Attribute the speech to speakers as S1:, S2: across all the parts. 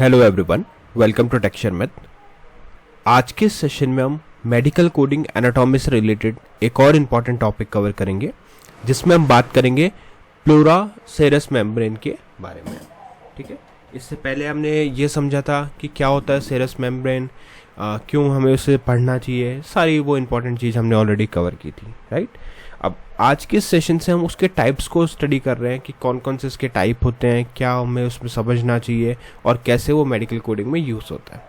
S1: Hello everyone, welcome to texture math. आज के session में हम मेडिकल कोडिंग एनाटॉमी से रिलेटेड एक और इम्पॉर्टेंट टॉपिक कवर करेंगे, जिसमें हम बात करेंगे प्लूरा सेरस मेम्ब्रेन के बारे में। ठीक है, इससे पहले हमने ये समझा था कि क्या होता है सेरस मेम्ब्रेन, क्यों हमें उसे पढ़ना चाहिए, सारी वो इम्पॉर्टेंट चीज़ हमने ऑलरेडी कवर की थी, राइट। अब आज के सेशन से हम उसके टाइप्स को स्टडी कर रहे हैं कि कौन कौन से इसके टाइप होते हैं, क्या हमें उसमें समझना चाहिए और कैसे वो मेडिकल कोडिंग में यूज़ होता है।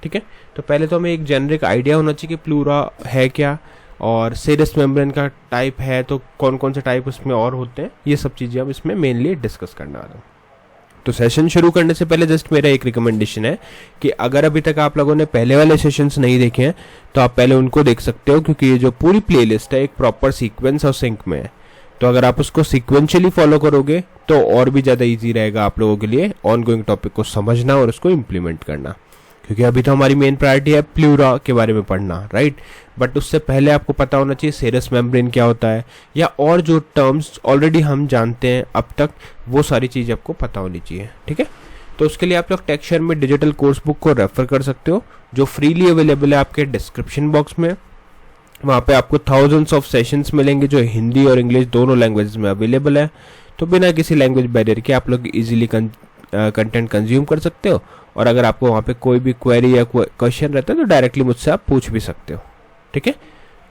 S1: ठीक है, तो पहले तो हमें एक जेनरिक आइडिया होना चाहिए कि प्लूरा है क्या और सेरस मेम्ब्रेन का टाइप है तो कौन कौन से टाइप उसमें और होते हैं। ये सब चीज़ें हम इसमें मेनली डिस्कस करने वाले हैं। तो सेशन शुरू करने से पहले जस्ट मेरा एक रिकमेंडेशन है कि अगर अभी तक आप लोगों ने पहले वाले सेशंस नहीं देखे हैं तो आप पहले उनको देख सकते हो, क्योंकि ये जो पूरी प्लेलिस्ट है एक प्रॉपर सीक्वेंस और सिंक में है। तो अगर आप उसको सीक्वेंशियली फॉलो करोगे तो और भी ज़्यादा इजी रहेगा आप लोगों के लिए ऑन गोइंग टॉपिक को समझना और उसको इम्प्लीमेंट करना, क्योंकि अभी तो हमारी मेन प्रायोरिटी है प्लूरा के बारे में पढ़ना, राइट। बट उससे पहले आपको पता होना चाहिए सेरस मेम्ब्रेन क्या होता है, या और जो टर्म्स ऑलरेडी हम जानते हैं अब तक, वो सारी चीज़ आपको पता होनी चाहिए। ठीक है, तो उसके लिए आप लोग टेक्सचर में डिजिटल कोर्स बुक को रेफर कर सकते हो, जो फ्रीली अवेलेबल है आपके डिस्क्रिप्शन बॉक्स में। वहाँ पे आपको थाउजेंड्स ऑफ सेशंस मिलेंगे जो हिंदी और इंग्लिश दोनों लैंग्वेजेस में अवेलेबल है। तो बिना किसी लैंग्वेज बैरियर के आप लोग इजीली कंटेंट कंज्यूम कर सकते हो, और अगर आपको वहाँ पे कोई भी क्वेरी या क्वेश्चन रहता है तो डायरेक्टली मुझसे आप पूछ भी सकते हो। ठीक है,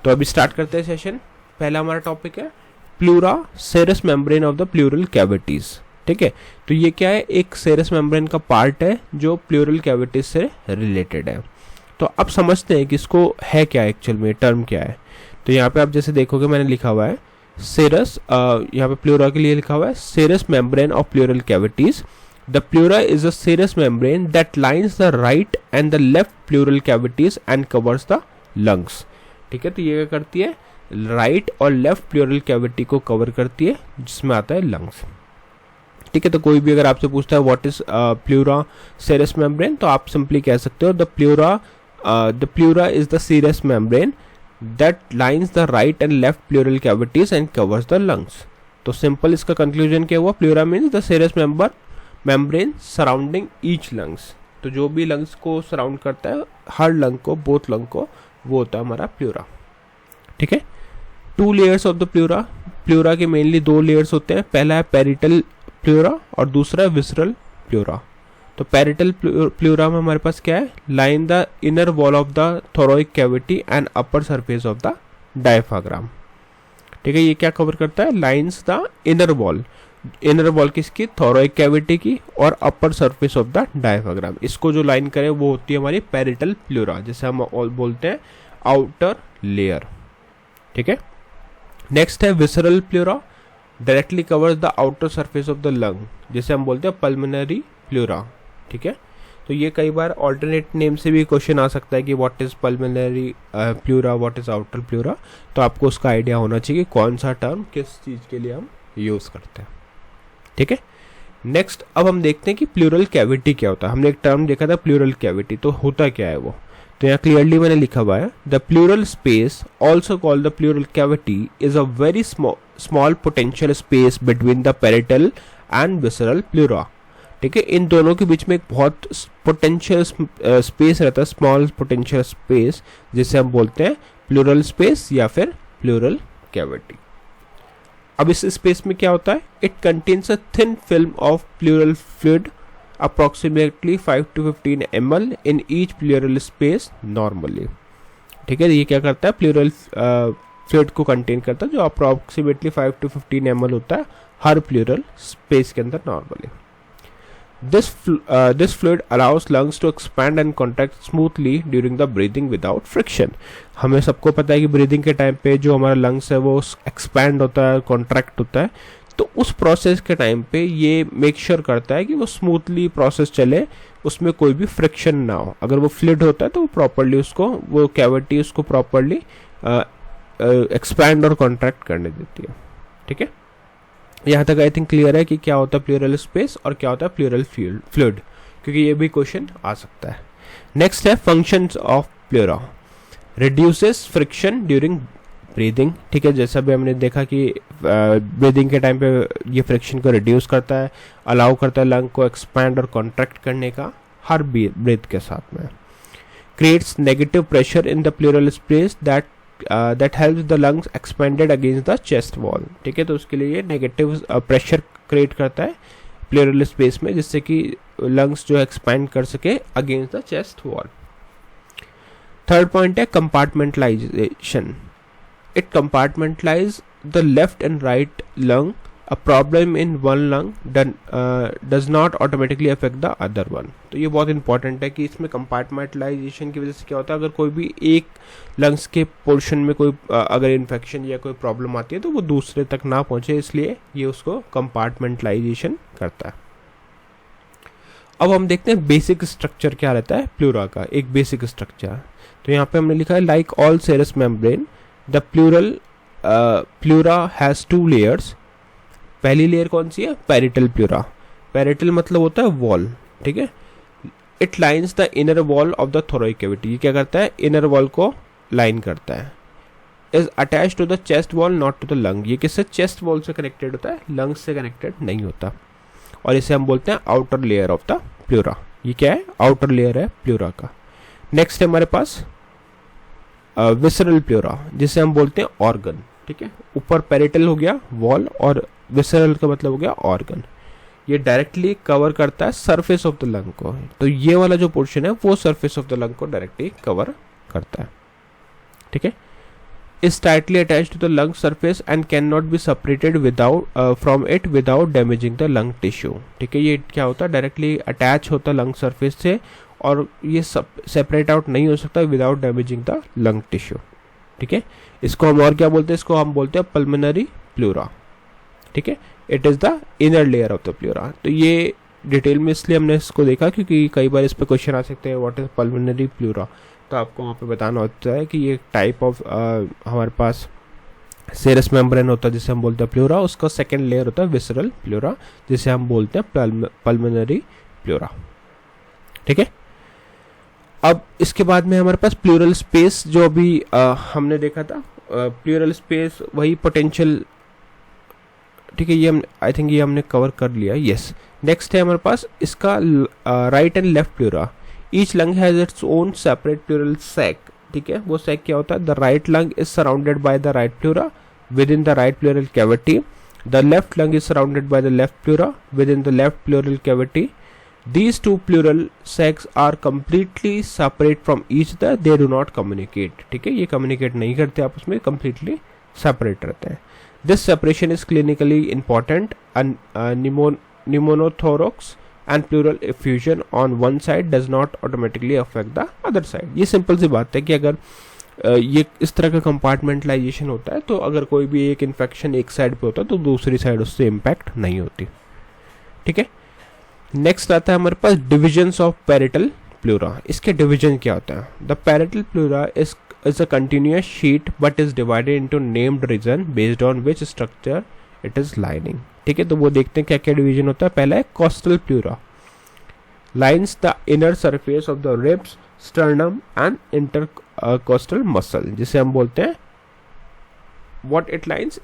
S1: तो अभी स्टार्ट करते हैं सेशन। पहला हमारा टॉपिक है pleura serous membrane of the pleural cavities. ठीक है, तो ये क्या है, एक सेरस मेम्ब्रेन का पार्ट है जो प्लूरल कैविटीज से रिलेटेड है। तो अब समझते हैं कि इसको है क्या एक्चुअल में, टर्म क्या है। तो यहाँ पे आप जैसे देखोगे मैंने लिखा हुआ है सेरस, यहाँ पे प्लूरा के लिए लिखा हुआ है serous membrane of pleural cavities. The pleura is a serous membrane that lines the right and the left pleural cavities and covers the lungs. ठीक है, तो ये क्या करती है, राइट और लेफ्ट प्लूरल कैविटी को कवर करती है, जिसमें आता है लंग्स। ठीक है, तो कोई भी अगर आपसे पूछता है what is pleura serous membrane, तो आप सिंपली कह सकते हो the pleura is the serous membrane that lines the right and left pleural cavities and covers the lungs. तो सिंपल इसका कंक्लूजन क्या हुआ, pleura means the serous membrane surrounding each lungs. तो जो भी लंग्स को सराउंड करता है, हर लंग को, बोथ लंग को, वो होता है हमारा प्लूरा। ठीक है, 2 layers of the pleura. Pleura के मेनली 2 लेयर्स होते हैं, पहला है पेरिटल प्लूरा और दूसरा है विसरल प्लूरा। तो पेरिटल प्लूरा में हमारे पास क्या है, line the inner wall of the thoracic cavity and upper surface of the diaphragm. ठीक है, ये क्या कवर करता है, लाइन्स द इनर वॉल किसकी, थोरोइक कैविटी की, और अपर सरफेस ऑफ द डायफ्राम। इसको जो लाइन करे वो होती है हमारी पेरिटल प्लूरा, जिसे हम बोलते हैं आउटर लेयर। ठीक है, नेक्स्ट है visceral pleura, directly covers the outer surface of the lung, जिसे हम बोलते हैं पल्मोनरी प्लूरा। ठीक है, तो ये कई बार ऑल्टरनेट नेम से भी क्वेश्चन आ सकता है कि what is pulmonary pleura, what is outer pleura. तो आपको उसका आइडिया होना चाहिए कि कौन सा टर्म किस चीज़ के लिए हम यूज़ करते हैं। ठीक है, नेक्स्ट अब हम देखते हैं कि प्लूरल कैविटी क्या होता है। हमने एक टर्म देखा था प्लूरल कैविटी, तो होता क्या है वो। तो यहाँ क्लियरली मैंने लिखा हुआ है the pleural space also called the pleural cavity is a very small potential space between the parietal and visceral pleura. ठीक है, इन दोनों के बीच में एक बहुत पोटेंशियल स्पेस रहता है, स्मॉल पोटेंशियल स्पेस, जिसे हम बोलते हैं प्लूरल स्पेस या फिर प्लूरल कैविटी। अब इस स्पेस में क्या होता है, it contains a thin film of pleural fluid approximately 5 to 15 ml in each plural space normally. ठीक है, ये क्या करता है, प्लूरल फ्लूइड को कंटेन करता है, जो अप्रॉक्सीमेटली 5 to 15 ml होता है हर प्लूरल स्पेस के अंदर normally. This fluid allows lungs to expand and contract smoothly during the breathing without friction. हमें सबको पता है कि ब्रीदिंग के टाइम पे जो हमारा लंग्स है वो एक्सपैंड होता है, कॉन्ट्रैक्ट होता है। तो उस प्रोसेस के टाइम पे ये मेक श्योर करता है कि वो स्मूथली प्रोसेस चले, उसमें कोई भी फ्रिक्शन ना हो। अगर वो फ्लूइड होता है तो वो प्रॉपरली उसको, वो कैविटी उसको प्रॉपरली एक्सपैंड और कॉन्ट्रैक्ट करने देती है। ठीक है, यहाँ तक आई थिंक क्लियर है कि क्या होता है प्लूरल स्पेस और क्या होता है प्लूरल फ्लूइड, क्योंकि ये भी क्वेश्चन आ सकता है। नेक्स्ट है functions of pleura, reduces friction during breathing. ठीक है, जैसा भी हमने देखा कि ब्रीदिंग के टाइम पे ये फ्रिक्शन को रिड्यूस करता है, अलाउ करता है लंग को एक्सपैंड और कॉन्ट्रैक्ट करने का। हर ब्रेथ के साथ में। Creates negative pressure in the pleural space that helps the lungs expanded against the chest wall. ठीक है, तो उसके लिए ये नेगेटिव प्रेशर क्रिएट करता है प्लूरल स्पेस में, जिससे कि लंग्स जो एक्सपैंड कर सके against the chest wall. Third point है compartmentalisation. It compartmentalise the left and right lung. A problem in one lung does not automatically affect the other one। तो ये बहुत इंपॉर्टेंट है कि इसमें कंपार्टमेंटलाइजेशन की वजह से क्या होता है, अगर कोई भी एक लंग्स के पोर्शन में कोई अगर इन्फेक्शन या कोई प्रॉब्लम आती है तो वो दूसरे तक ना पहुंचे, इसलिए ये उसको कंपार्टमेंटलाइजेशन करता है। अब हम देखते हैं बेसिक स्ट्रक्चर क्या रहता है प्लूरा का, एक बेसिक स्ट्रक्चर। तो यहाँ पे हमने लिखा है like all serous membrane the pleura has 2 layers. पहली लेयर कौन सी है, पैरिटल प्लूरा। पैरिटल मतलब होता है वॉल। ठीक है, it lines the inner wall of the thoracic cavity. ये क्या करता है, इनर वॉल को लाइन करता है। Is attach to the chest wall not to the lung. ये किससे, चेस्ट वॉल से कनेक्टेड होता है, लंग्स से कनेक्टेड नहीं होता, और इसे हम बोलते हैं outer layer of the pleura. ये क्या है, आउटर लेयर है प्लूरा का। नेक्स्ट है हमारे पास विसरल प्लूरा, जिसे हम बोलते हैं ऑर्गन। ठीक है, ऊपर पैरिटल हो गया वॉल, और विसरल का मतलब हो गया ऑर्गन। ये डायरेक्टली कवर करता है सरफेस ऑफ द लंग को। तो ये वाला जो पोर्शन है वो सरफेस ऑफ द लंग को डायरेक्टली कवर करता है। ठीक है, is tightly attached to the lung surface and can not be separated without from it without damaging the lung tissue. ठीक है, ये क्या होता है, डायरेक्टली अटैच होता है लंग सरफेस से, और ये सेपरेट आउट नहीं हो सकता without damaging the lung tissue. ठीक है, इसको हम और क्या बोलते हैं, इसको हम बोलते हैं पल्मोनरी प्लूरा। ठीक है, it is the inner layer of the pleura. तो ये डिटेल में इसलिए हमने इसको देखा क्योंकि कई बार इस पे क्वेश्चन आ सकते हैं व्हाट इज पल्मोनरी प्लूरा। तो आपको वहाँ पे बताना होता है कि ये टाइप ऑफ हमारे पास सेरस मेम्ब्रेन होता है जिसे हम बोलते हैं प्लूरा, उसका सेकेंड लेयर होता है विसरल प्लूरा जिसे हम बोलते हैं पल्मोनरी प्लूरा। ठीक है, अब इसके बाद में हमारे पास प्लूरल स्पेस जो अभी हमने देखा था, प्लूरल स्पेस वही पोटेंशियल। ठीक है, ये हम आई थिंक ये हमने कवर कर लिया। यस, नेक्स्ट है हमारे पास इसका right and left pleura. Each lung has its own separate pleural sac. ठीक है, वो सैक क्या होता है, the right lung is surrounded by the right pleura with in the right pleural cavity. The left lung is surrounded by the left pleura with in the left pleural cavity. These two pleural sacs are completely separate from each other. They do not communicate. ठीक है, ये communicate नहीं करते आपस में, completely separate रहते हैं। This separation is clinically important and pneumothorax and pleural effusion on one side does not automatically affect the other side। ये सिंपल सी बात है कि अगर ये इस तरह का कंपार्टमेंटलाइजेशन होता है तो अगर कोई भी एक इन्फेक्शन एक साइड पे होता है तो दूसरी साइड उससे इम्पैक्ट नहीं होती। ठीक है, नेक्स्ट आता है हमारे पास डिविजन्स ऑफ पैरिटल प्लूरा। इसके डिवीजन क्या होता है, the parietal pleura is a continuous sheet but is divided into named region based on which structure it is lining। ठीक है, तो वो देखते हैं क्या क्या डिवीजन होता है। पहला है coastal pleura, lines the inner surface of the ribs, sternum and intercostal muscle, जिसे हम बोलते हैं what it lines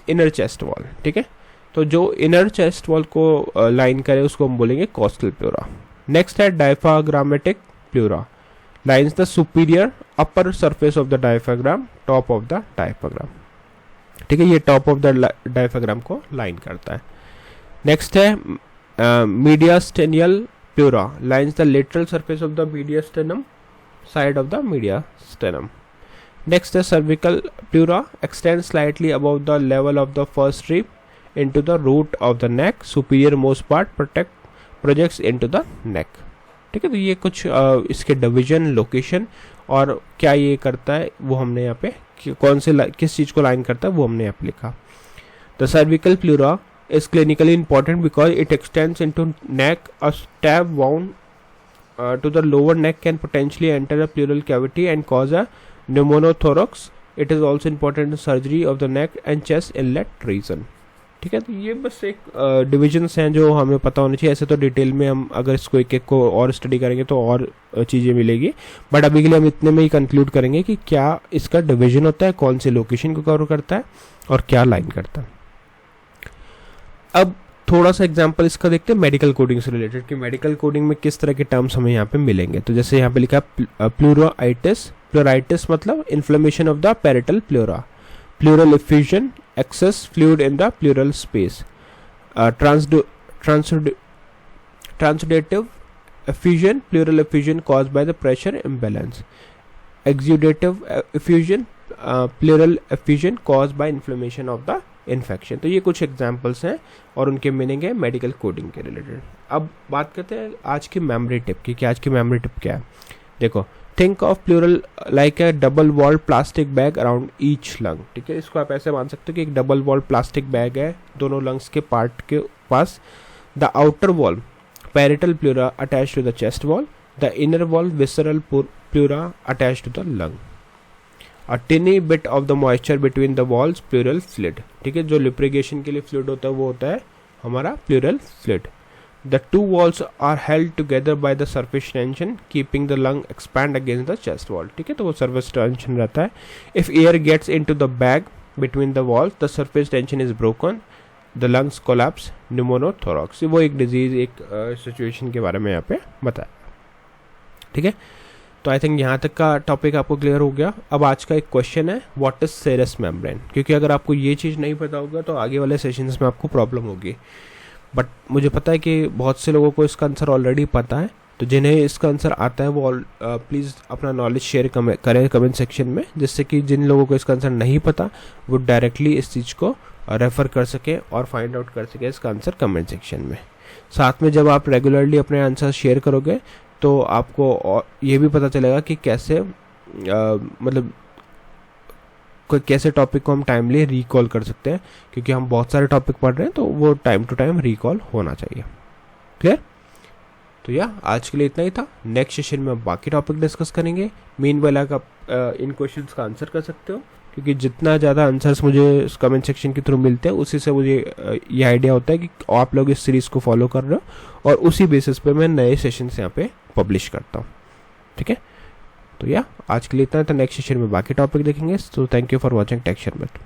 S1: inner chest wall। ठीक है, तो जो इनर चेस्ट वॉल को लाइन करे उसको हम बोलेंगे कोस्टल प्लूरा। नेक्स्ट है diaphragmatic pleura, lines the superior upper surface of the diaphragm, top of the diaphragm. ठीक है, ये टॉप ऑफ द डायफ्राग्राम को लाइन करता है। नेक्स्ट है mediastinal pleura, lines the lateral surface of the mediastinum, side of the mediastinum. Next है cervical pleura, extend slightly above the level of the first rib into the root of the neck, superior most part projects into the neck। ठीक है, तो ये कुछ इसके division, location और क्या ये करता है वो हमने यहाँ पे कौन से किस चीज़ को लाइन करता है वो हमने यहाँ पे लिखा। The cervical pleura is clinically important because it extends into neck. A stab wound to the lower neck can potentially enter the pleural cavity and cause a pneumothorax। It is also important in surgery of the neck and chest inlet region. ठीक है, तो ये बस एक divisions हैं जो हमें पता होनी चाहिए। ऐसे तो डिटेल में हम अगर इसको एक एक को और स्टडी करेंगे तो और चीज़ें मिलेगी, बट अभी के लिए हम इतने में ही कंक्लूड करेंगे कि क्या इसका डिवीजन होता है, कौन से लोकेशन को कवर करता है और क्या लाइन करता है। अब थोड़ा सा एग्जांपल इसका देखते हैं मेडिकल कोडिंग से रिलेटेड कि मेडिकल कोडिंग में किस तरह के टर्म्स हमें यहाँ पे मिलेंगे। तो जैसे यहाँ पे लिखा है प्लूराइटिस मतलब inflammation of the parietal pleura, pleural effusion excess fluid in the pleural space, transudative effusion, pleural effusion caused by the pressure imbalance, exudative effusion, pleural effusion caused by inflammation of the infection। तो ये कुछ examples हैं और उनके meaning है medical coding के related. अब बात करते हैं आज की मेमोरी टिप की कि आज की मेमोरी टिप क्या है। देखो, think of pleural like a double walled plastic bag around each lung. ठीक है, इसको आप ऐसे मान सकते हो कि एक डबल वॉल्ड प्लास्टिक बैग है दोनों लंग्स के पार्ट के पास। The outer wall parietal pleura attached to the chest wall, the inner wall visceral pleura attached to the lung, a tiny bit of the moisture between the walls pleural fluid। ठीक है, जो lubrication के लिए fluid होता है वो होता है हमारा pleural fluid। The two walls are held together by the surface tension keeping the lung expand against the chest wall। ठीक है, तो वो surface tension रहता है। If air gets into the bag between the walls, the surface tension is broken, the lungs collapse, pneumothorax. वो एक disease, एक situation के बारे में यहाँ पे बताया। ठीक है, तो आई थिंक यहाँ तक का टॉपिक आपको क्लियर हो गया। अब आज का एक क्वेश्चन है, व्हाट इज सेरस मेम्ब्रेन, क्योंकि अगर आपको ये चीज़ नहीं पता होगा तो आगे वाले सेशंस में आपको प्रॉब्लम होगी। बट मुझे पता है कि बहुत से लोगों को इसका आंसर ऑलरेडी पता है, तो जिन्हें इसका आंसर आता है वो प्लीज़ अपना नॉलेज शेयर करें कमेंट सेक्शन में, जिससे कि जिन लोगों को इसका आंसर नहीं पता वो डायरेक्टली इस चीज़ को रेफ़र कर सके और फाइंड आउट कर सके इसका आंसर कमेंट सेक्शन में। साथ में जब आप रेगुलरली अपने आंसर शेयर करोगे तो आपको ये भी पता चलेगा कि कैसे मतलब कैसे टॉपिक को हम टाइमली रिकॉल कर सकते हैं, क्योंकि हम बहुत सारे टॉपिक पढ़ रहे हैं तो वो टाइम टू टाइम रिकॉल होना चाहिए। क्लियर? तो आज के लिए इतना ही था। नेक्स्ट सेशन में बाकी टॉपिक डिस्कस करेंगे। मीनवाइल आप इन क्वेश्चंस का आंसर कर सकते हो, क्योंकि जितना ज़्यादा आंसर्स मुझे कमेंट सेक्शन के थ्रू मिलते हैं उसी से मुझे ये आइडिया होता है कि आप लोग इस सीरीज़ को फॉलो कर रहे हो, और उसी बेसिस पे मैं नए सेशंस यहाँ पे पब्लिश करता हूँ। ठीक है, तो आज के लिए इतना था। नेक्स्ट सेशन में बाकी टॉपिक देखेंगे। तो thank you for watching texture met.